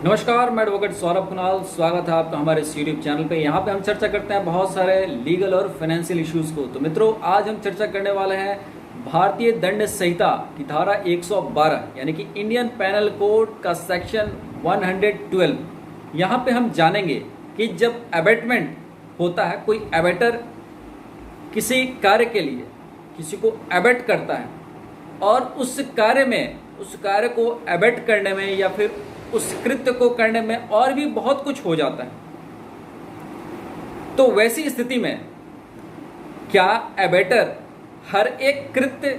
नमस्कार, मैं एडवोकेट सौरभ कुणाल। स्वागत है आपका हमारे इस यूट्यूब चैनल पे। यहाँ पे हम चर्चा करते हैं बहुत सारे लीगल और फाइनेंशियल इश्यूज को। तो मित्रों, आज हम चर्चा करने वाले हैं भारतीय दंड संहिता की धारा 112 यानी कि इंडियन पैनल कोड का सेक्शन 112। यहाँ पे हम जानेंगे कि जब एबेटमेंट होता है, कोई एबेटर किसी कार्य के लिए किसी को एबेट करता है और उस कार्य को एबेट करने में या फिर उस कृत्य को करने में और भी बहुत कुछ हो जाता है, तो वैसी स्थिति में क्या एबेटर हर एक कृत्य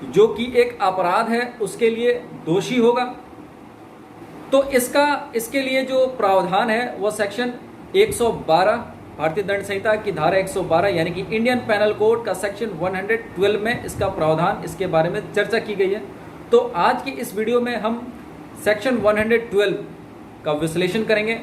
जो कि एक अपराध है उसके लिए दोषी होगा? तो इसके लिए जो प्रावधान है वह सेक्शन 112 भारतीय दंड संहिता की धारा 112 यानी कि इंडियन पैनल कोड का सेक्शन 112 में इसका प्रावधान, इसके बारे में चर्चा की गई है। तो आज की इस वीडियो में हम सेक्शन 112 का विश्लेषण करेंगे।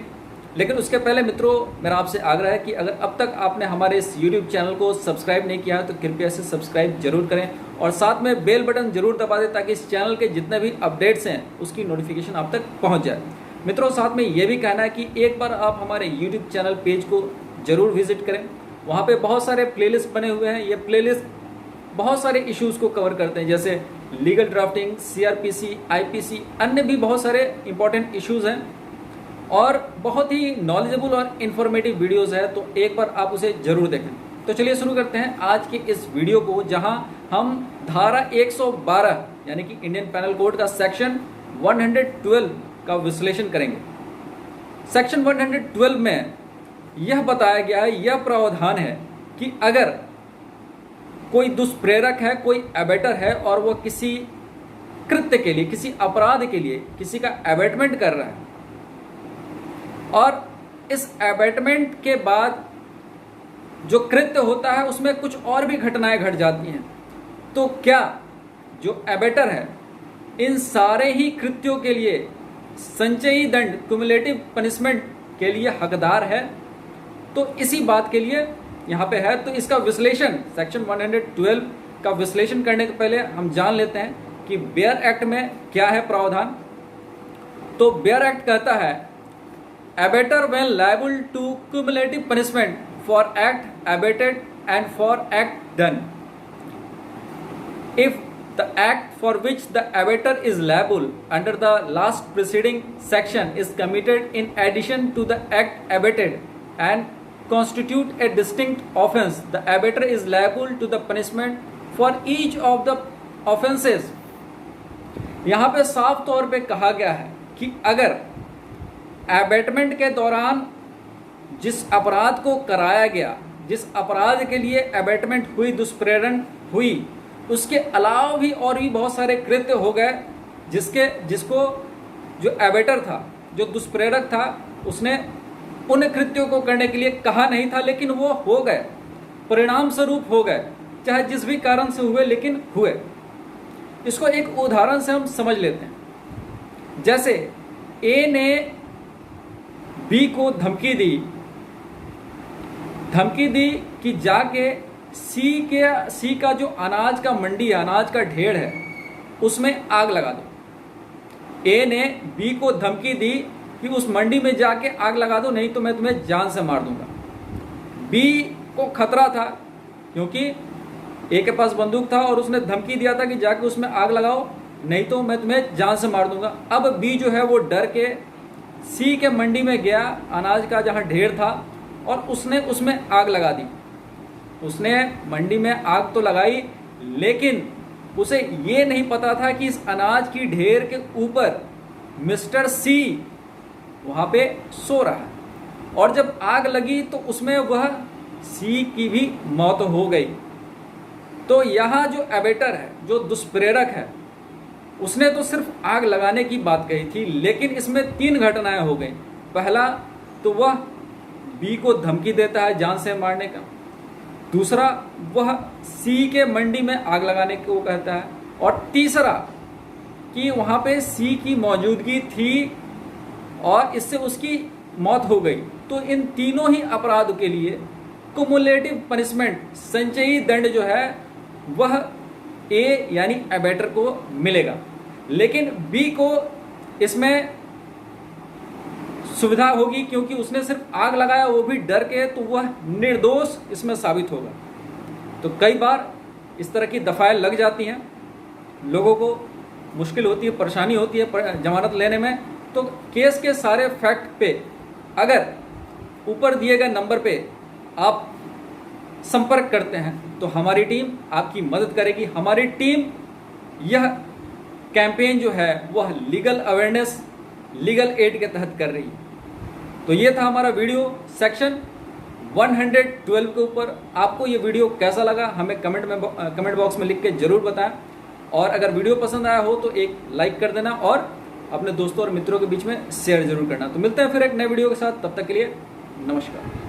लेकिन उसके पहले मित्रों, मेरा आपसे आग्रह है कि अगर अब तक आपने हमारे इस यूट्यूब चैनल को सब्सक्राइब नहीं किया है तो कृपया से सब्सक्राइब जरूर करें और साथ में बेल बटन जरूर दबा दें ताकि इस चैनल के जितने भी अपडेट्स हैं उसकी नोटिफिकेशन आप तक पहुंच जाए। मित्रों, साथ में ये भी कहना है कि एक बार आप हमारे यूट्यूब चैनल पेज को जरूर विजिट करें। वहाँ पे बहुत सारे प्लेलिस्ट बने हुए हैं। ये प्लेलिस्ट बहुत सारे इश्यूज़ को कवर करते हैं, जैसे लीगल ड्राफ्टिंग, सीआरपीसी, आईपीसी, अन्य भी बहुत सारे इंपॉर्टेंट इश्यूज़ हैं और बहुत ही नॉलेजेबल और इन्फॉर्मेटिव वीडियोज़ है। तो एक बार आप उसे ज़रूर देखें। तो चलिए शुरू करते हैं आज के इस वीडियो को, जहां हम धारा 112 यानी कि इंडियन पैनल कोड का सेक्शन 112 का विश्लेषण करेंगे। सेक्शन 112 में यह बताया गया है, यह प्रावधान है कि अगर कोई दुष्प्रेरक है, कोई एबेटर है और वो किसी कृत्य के लिए, किसी अपराध के लिए किसी का एबेटमेंट कर रहा है और इस एबेटमेंट के बाद जो कृत्य होता है उसमें कुछ और भी घटनाएं घट जाती हैं, तो क्या जो एबेटर है इन सारे ही कृत्यों के लिए संचयी दंड, क्युमुलेटिव पनिशमेंट के लिए हकदार है? तो इसी बात के लिए यहाँ पे है। तो इसका विश्लेषण, सेक्शन 112 का विश्लेषण करने के पहले हम जान लेते हैं कि बेयर एक्ट में क्या है प्रावधान। तो बेयर एक्ट कहता है, abettor when liable to cumulative punishment for act abetted and for act done if the act for which the abetter is liable under the last preceding section is committed in addition to the act abated and constitute a distinct offence, the abetter is liable to the punishment for each of the offences। यहाँ पे साफ तौर पे कहा गया है कि अगर एबेटमेंट के दौरान जिस अपराध को कराया गया, जिस अपराध के लिए एबेटमेंट हुई, दुष्प्रेरण हुई, उसके अलावा भी और भी बहुत सारे कृत्य हो गए जिसको जो एबेटर था, जो दुष्प्रेरक था, उसने उन कृत्यों को करने के लिए कहा नहीं था, लेकिन वो हो गए, परिणाम स्वरूप हो गए, चाहे जिस भी कारण से हुए लेकिन हुए। इसको एक उदाहरण से हम समझ लेते हैं। जैसे ए ने बी को धमकी दी कि जाके सी का जो अनाज का मंडी है, अनाज का ढेर है, उसमें आग लगा दो। ए ने बी को धमकी दी कि उस मंडी में जाके आग लगा दो, नहीं तो मैं तुम्हें जान से मार दूंगा। बी को खतरा था क्योंकि ए के पास बंदूक था और उसने धमकी दिया था कि जाके उसमें आग लगाओ, नहीं तो मैं तुम्हें जान से मार दूंगा। अब बी जो है वो डर के सी के मंडी में गया, अनाज का जहाँ ढेर था, और उसने उसमें आग लगा दी। उसने मंडी में आग तो लगाई, लेकिन उसे ये नहीं पता था कि इस अनाज की ढेर के ऊपर मिस्टर सी वहाँ पे सो रहा है और जब आग लगी तो उसमें वह सी की भी मौत हो गई। तो यहाँ जो एबेटर है, जो दुष्प्रेरक है, उसने तो सिर्फ आग लगाने की बात कही थी, लेकिन इसमें 3 घटनाएं हो गई। पहला तो वह बी को धमकी देता है जान से मारने का, दूसरा वह सी के मंडी में आग लगाने को कहता है, और तीसरा कि वहाँ पे सी की मौजूदगी थी और इससे उसकी मौत हो गई। तो इन तीनों ही अपराधों के लिए कुमुलेटिव पनिशमेंट, संचयी दंड जो है वह ए यानी एबेटर को मिलेगा, लेकिन बी को इसमें सुविधा होगी, क्योंकि उसने सिर्फ आग लगाया वो भी डर के, तो वह निर्दोष इसमें साबित होगा। तो कई बार इस तरह की दफाएं लग जाती हैं, लोगों को मुश्किल होती है, परेशानी होती है जमानत लेने में। तो केस के सारे फैक्ट पे अगर ऊपर दिए गए नंबर पे आप संपर्क करते हैं तो हमारी टीम आपकी मदद करेगी। हमारी टीम यह कैंपेन जो है वह लीगल अवेयरनेस, लीगल एड के तहत कर रही है। तो ये था हमारा वीडियो सेक्शन 112 के ऊपर। आपको ये वीडियो कैसा लगा हमें कमेंट बॉक्स में लिख के ज़रूर बताएं, और अगर वीडियो पसंद आया हो तो एक लाइक कर देना और अपने दोस्तों और मित्रों के बीच में शेयर जरूर करना। तो मिलते हैं फिर एक नए वीडियो के साथ, तब तक के लिए नमस्कार।